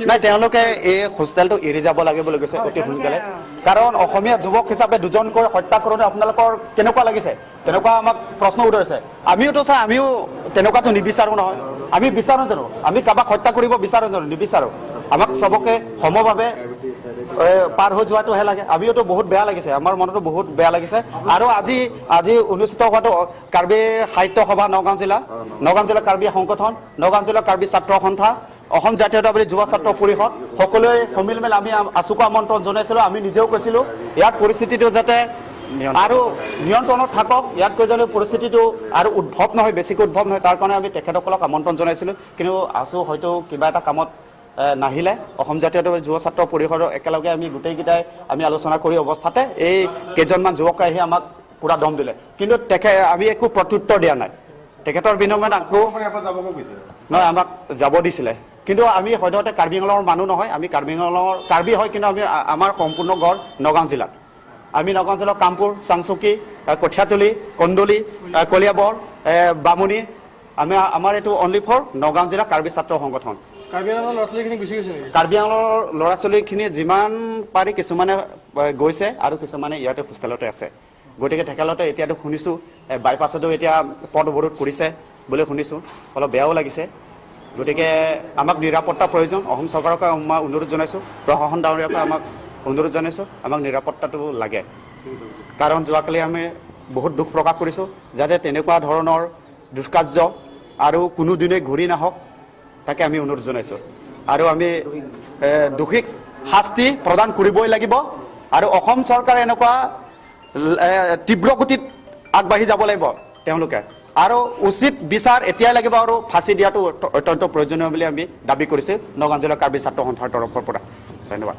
নাই তেওঁলোকে এই হোষ্টেলটো এৰি যাব লাগে বুলি কৈছে অতি সোনকালে কাৰণ অসমীয়া যুৱক হিচাপে দুজনকৈ হত্যা কৰোঁতে আপোনালোকৰ কেনেকুৱা লাগিছে তেনেকুৱা আমাক প্ৰশ্ন উঠাইছে আমিওতো আমিও তেনেকুৱাতো নিবিচাৰোঁ নহয় আমি বিচাৰোঁ জানো আমি কাৰোবাক হত্যা কৰিব বিচাৰোঁ জানো নিবিচাৰোঁ আমাক চবকে সমভাৱে পাৰ হৈ যোৱাটোহে লাগে আমিওতো বহুত বেয়া লাগিছে আমাৰ মনতো বহুত বেয়া লাগিছে আৰু আজি অনুষ্ঠিত হোৱাটো কাৰ্বি সাহিত্য সভা নগাঁও জিলা কাৰ্বি সংগঠন নগাঁও জিলা কাৰ্বি ছাত্ৰ সন্থা অসম জাতীয়তাবাদী যুৱ ছাত্ৰ পৰিষদ সকলোৱে সমিল মেল আমি আচুকা আমন্ত্ৰণ জনাইছিলোঁ আমি নিজেও কৈছিলোঁ ইয়াৰ পৰিস্থিতিটো যাতে আৰু নিয়ন্ত্ৰণত থাকক ইয়াতকৈ যদি পৰিস্থিতিটো আৰু উদ্ভৱ নহয় বেছিকৈ উদ্ভৱ নহয় তাৰ কাৰণে আমি তেখেতসকলক আমন্ত্ৰণ জনাইছিলোঁ কিন্তু আছো হয়তো কিবা এটা কামত নাহিলে অসম জাতীয়তাবাদী যুৱ ছাত্ৰ পৰিষদৰ একেলগে আমি গোটেইকেইটাই আমি আলোচনা কৰি অৱস্থাতে এই কেইজনমান যুৱকে আহি আমাক পুৰা দম দিলে কিন্তু আমি একো প্ৰত্যুত্তৰ দিয়া নাই তেখেতৰ বিনিময়ত আকৌ নহয় আমাক যাব দিছিলে কিন্তু আমি সদ্যহতে কাৰ্বি আংলঙৰ মানুহ নহয় আমি কাৰ্বি হয় কিন্তু আমি আমাৰ সম্পূৰ্ণ ঘৰ নগাঁও জিলাত আমি নগাঁও জিলাৰ কামপুৰ চাংচুকী কঠীয়াতলী কন্দলী কলিয়াবৰ বামুণী আমাৰ এইটো অনলি ফৰ নগাঁও জিলা কাৰ্বি ছাত্ৰ সংগঠন কাৰ্বি আংলঙৰ ল'ৰা ছোৱালীখিনি যিমান পাৰি কিছুমানে গৈছে আৰু কিছুমানে ইয়াতে হোষ্টেলতে আছে গতিকে তেখেততে এতিয়াতো শুনিছোঁ বাইপাছতো এতিয়া পথ অৱৰোধ কৰিছে বুলি শুনিছোঁ অলপ বেয়াও লাগিছে গতিকে আমাক নিৰাপত্তা প্ৰয়োজন অসম চৰকাৰক মই অনুৰোধ জনাইছোঁ প্ৰশাসন ডাঙৰীয়াকৈ আমাক অনুৰোধ জনাইছোঁ আমাক নিৰাপত্তাটো লাগে কাৰণ যোৱাকালি আমি বহুত দুখ প্ৰকাশ কৰিছোঁ যাতে তেনেকুৱা ধৰণৰ দুষ্কাৰ্য আৰু কোনোদিনে ঘূৰি নাহক তাকে আমি অনুৰোধ জনাইছোঁ আৰু আমি দোষীক শাস্তি প্ৰদান কৰিবই লাগিব আৰু অসম চৰকাৰে এনেকুৱা তীব্ৰ গতিত আগবাঢ়ি যাব লাগিব তেওঁলোকে আৰু উচিত বিচাৰ এতিয়াই লাগিব আৰু ফাঁচি দিয়াটো অত্যন্ত প্ৰয়োজনীয় বুলি আমি দাবী কৰিছোঁ নগাঁও জিলা কাৰ্বি ছাত্ৰ সন্থাৰ তৰফৰ পৰা ধন্যবাদ।